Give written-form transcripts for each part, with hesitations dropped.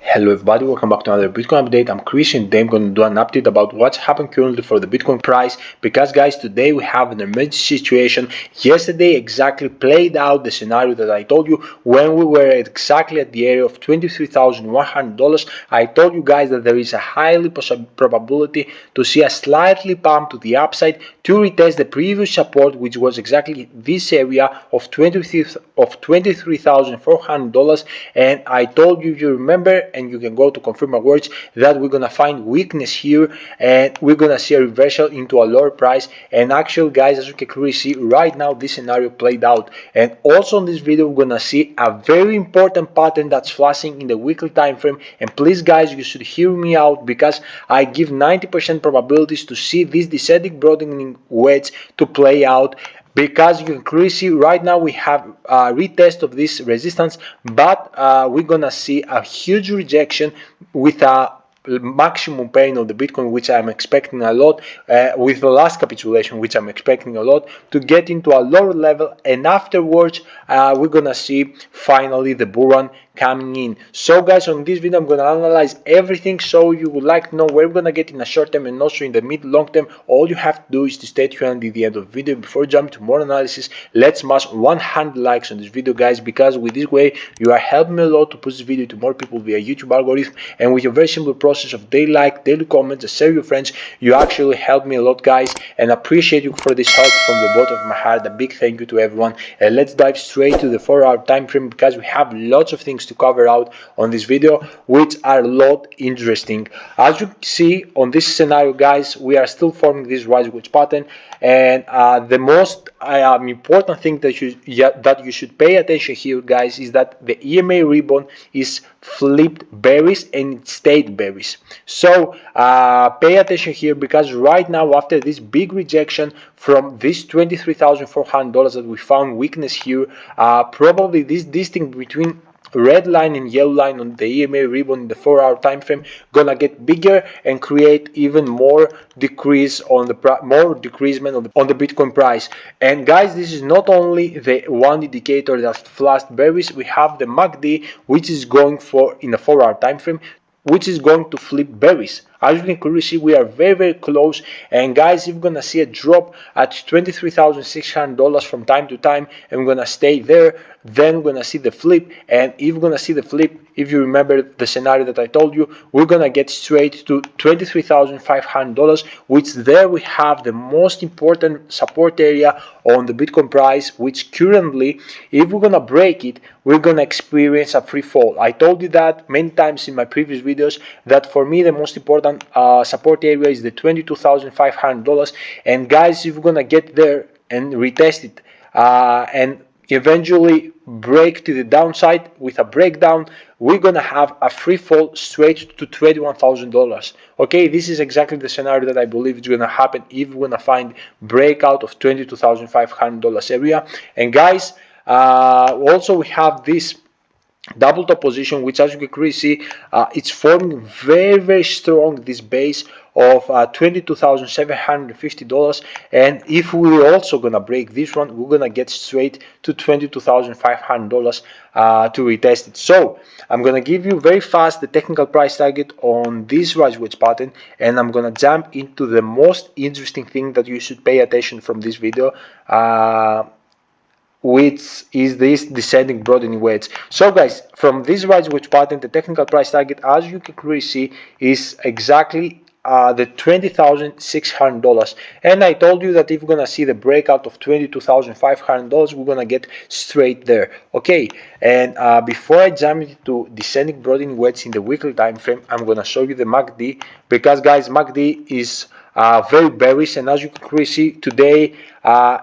Hello everybody, welcome back to another Bitcoin update. I'm Chris and today I'm going to do an update about what's happened currently for the Bitcoin price, because guys, today we have an emergency situation. Yesterday exactly played out the scenario that I told you when we were exactly at the area of $23,100. I told you guys that there is a highly probability to see a slightly pump to the upside to retest the previous support, which was exactly this area of $23,400. And I told you, if you remember, and you can go to confirm my words, that we're gonna find weakness here and we're gonna see a reversal into a lower price. And actually guys, as you can clearly see right now, this scenario played out. And also in this video we're gonna see a very important pattern that's flashing in the weekly time frame. And please guys, you should hear me out, because I give 90% probabilities to see this descending broadening wedge to play out, because you can clearly see right now we have a retest of this resistance, but we're gonna see a huge rejection with a maximum pain of the Bitcoin, which I'm expecting a lot, with the last capitulation, which I'm expecting a lot, to get into a lower level, and afterwards we're gonna see finally the bull run coming in. So guys, on this video I'm gonna analyze everything, so you would like to know where we're gonna get in the short term and also in the mid long term. All you have to do is to stay tuned until the end of the video. Before jumping to more analysis, let's smash 100 likes on this video guys, because with this way you are helping me a lot to push this video to more people via YouTube algorithm, and with your very simple process of daily like, daily comments, and share your friends, you actually help me a lot guys, and appreciate you for this help from the bottom of my heart. A big thank you to everyone. And let's dive straight to the 4-hour time frame, because we have lots of things to cover out on this video, which are a lot interesting. As you see on this scenario guys, we are still forming this rise wedge pattern, and the most important thing that you should pay attention here guys is that the EMA rebound is flipped bearish and it stayed bearish. So pay attention here, because right now after this big rejection from this $23,400 that we found weakness here, probably this distinct between red line and yellow line on the EMA rebound in the 4-hour time frame gonna get bigger and create even more decrease on the decreasement on the Bitcoin price. And guys, this is not only the one indicator that flashed bearish. We have the MACD, which is going for in the 4-hour time frame, which is going to flip bearish. As you can clearly see, we are very close. And guys, if we're gonna see a drop at $23,600 from time to time, and we're gonna stay there, then we're gonna see the flip. And if we're gonna see the flip, if you remember the scenario that I told you, we're gonna get straight to $23,500, which there we have the most important support area on the Bitcoin price, which currently, if we're gonna break it, we're gonna experience a free fall. I told you that many times in my previous videos, that for me the most important support area is the $22,500. And guys, if we're gonna get there and retest it and eventually break to the downside with a breakdown, we're gonna have a free fall straight to $21,000. Okay, this is exactly the scenario that I believe is gonna happen if we're gonna find breakout of $22,500 area. And guys, also we have this double top position, which as you can clearly see, it's forming very strong, this base of $22,750. And if we're also gonna break this one, we're gonna get straight to $22,500 to retest it. So I'm gonna give you very fast the technical price target on this rise wedge pattern, and I'm gonna jump into the most interesting thing that you should pay attention from this video, which is this descending broadening wedge. So guys, from this rise wedge pattern, the technical price target, as you can clearly see, is exactly the $20,600. And I told you that if we're gonna see the breakout of $22,500, we're gonna get straight there. Okay, and before I jump into descending broadening wedge in the weekly time frame, I'm gonna show you the MACD, because guys, MACD is very bearish, and as you can clearly see today,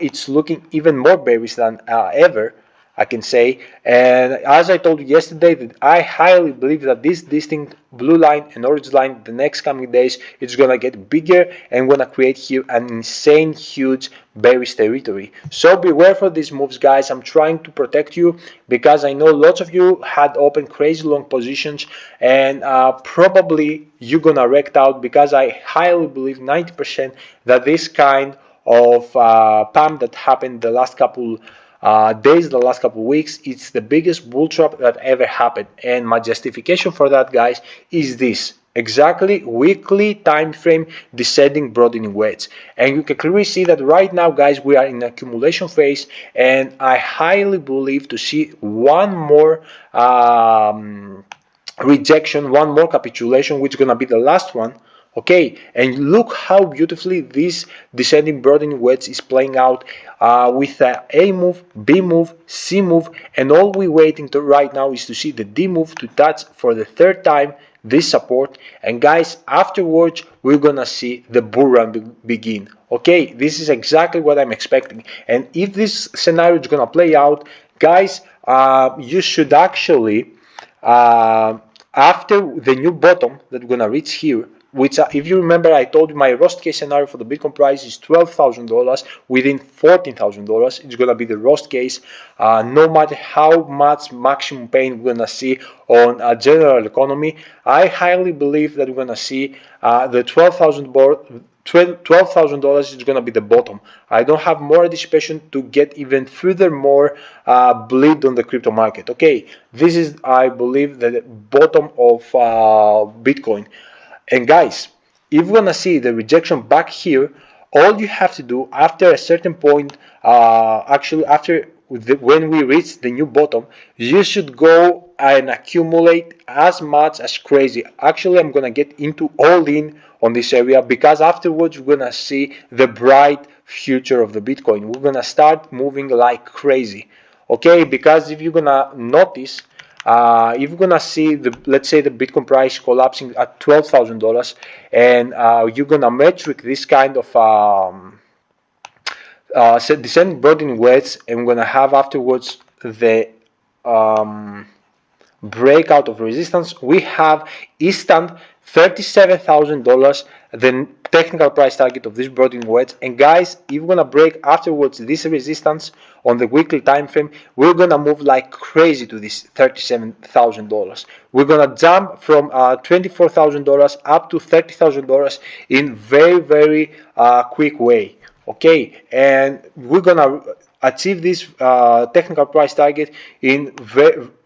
it's looking even more bearish than ever, I can say. And as I told you yesterday, that I highly believe that this distinct blue line and orange line the next coming days, it's gonna get bigger and gonna create here an insane huge bearish territory. So beware for these moves guys. I'm trying to protect you, because I know lots of you had open crazy long positions, and probably you're gonna wreck out, because I highly believe 90% that this kind of pump that happened the last couple days, the last couple of weeks. It's the biggest bull trap that ever happened, and my justification for that, guys, is this: exactly weekly time frame descending broadening wedge. And you can clearly see that right now, guys, we are in accumulation phase, and I highly believe to see one more rejection, one more capitulation, which is going to be the last one. Okay, and look how beautifully this descending broadening wedge is playing out with A move, B move, C move, and all we're waiting to right now is to see the D move to touch for the third time this support. And guys, afterwards we're gonna see the bull run begin. Okay, this is exactly what I'm expecting, and if this scenario is gonna play out, guys, you should actually after the new bottom that we're gonna reach here, which if you remember, I told you my worst case scenario for the Bitcoin price is $12,000 within $14,000. It's gonna be the worst case, no matter how much maximum pain we're gonna see on a general economy. I highly believe that we're gonna see the $12,000 is going to be the bottom. I don't have more anticipation to get even further more bleed on the crypto market. Okay, this is, I believe, the bottom of Bitcoin. And guys, if we're going to see the rejection back here, all you have to do after a certain point, actually after when we reach the new bottom, you should go and accumulate as much as crazy. Actually, I'm gonna get into all in on this area, because afterwards we're gonna see the bright future of the Bitcoin. We're gonna start moving like crazy. Okay, because if you're gonna notice, if you're gonna see the, let's say, the Bitcoin price collapsing at $12,000, and you're gonna metric this kind of descending broadening wedge, and we're gonna have afterwards the breakout of resistance. We have instant $37,000, the technical price target of this broadening wedge. And guys, if we're gonna break afterwards this resistance on the weekly time frame, we're gonna move like crazy to this $37,000. We're gonna jump from $24,000 up to $30,000 in very quick way. Okay, and we're gonna achieve this technical price target in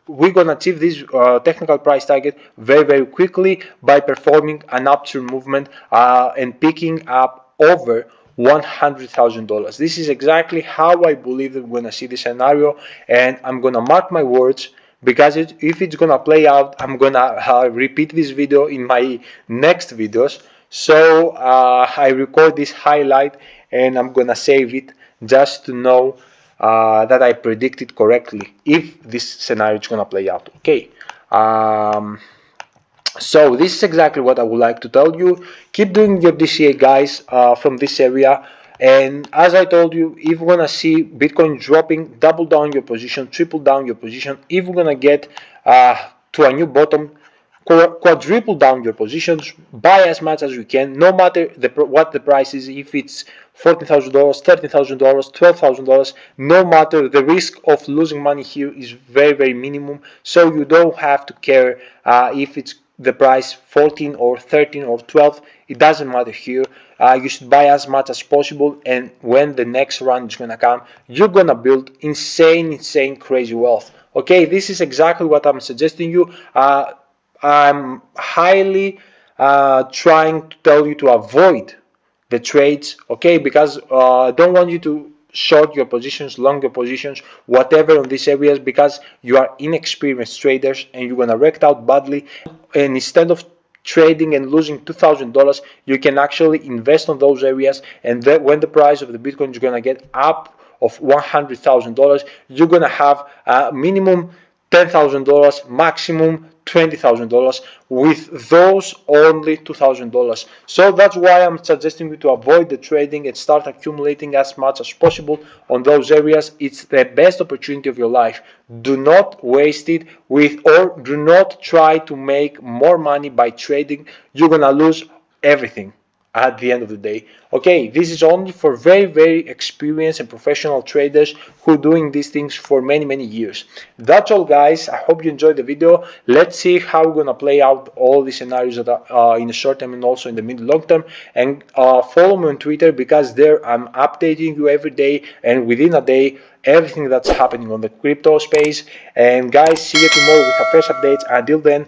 we're gonna achieve this technical price target very quickly by performing an upturn movement and picking up over $100,000. This is exactly how I believe that we're gonna see this scenario, and I'm gonna mark my words, because if it's gonna play out, I'm gonna repeat this video in my next videos. So I record this highlight and I'm gonna save it just to know that I predicted correctly if this scenario is gonna play out. Okay, so this is exactly what I would like to tell you. Keep doing your DCA, guys, from this area. And as I told you, if we're gonna see Bitcoin dropping, double down your position, triple down your position. If we're gonna get to a new bottom, quadruple down your positions, buy as much as you can, no matter what the price is. If it's $14,000, $13,000, $12,000, no matter, the risk of losing money here is very minimum. So you don't have to care if it's the price 14 or 13 or 12. It doesn't matter here. You should buy as much as possible, and when the next run is gonna come, you're gonna build insane crazy wealth. Okay, this is exactly what I'm suggesting you. I'm highly trying to tell you to avoid the trades, okay, because I don't want you to short your positions, long your positions, whatever on these areas, because you are inexperienced traders and you're gonna wreck out badly. And instead of trading and losing $2,000, you can actually invest on those areas, and then when the price of the Bitcoin is gonna get up of $100,000, you're gonna have a minimum $10,000, maximum $20,000, with those only $2,000. So that's why I'm suggesting you to avoid the trading and start accumulating as much as possible on those areas. It's the best opportunity of your life. Do not waste it with, or do not try to make more money by trading. You're gonna lose everything. at the end of the day. Okay, this is only for very experienced and professional traders who are doing these things for many years. That's all, guys. I hope you enjoyed the video. Let's see how we're gonna play out all these scenarios that are in the short term and also in the mid long term. And follow me on Twitter, because there I'm updating you every day and within a day everything that's happening on the crypto space. And guys, see you tomorrow with a fresh updates. Until then,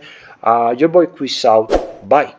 your boy Chris out. Bye.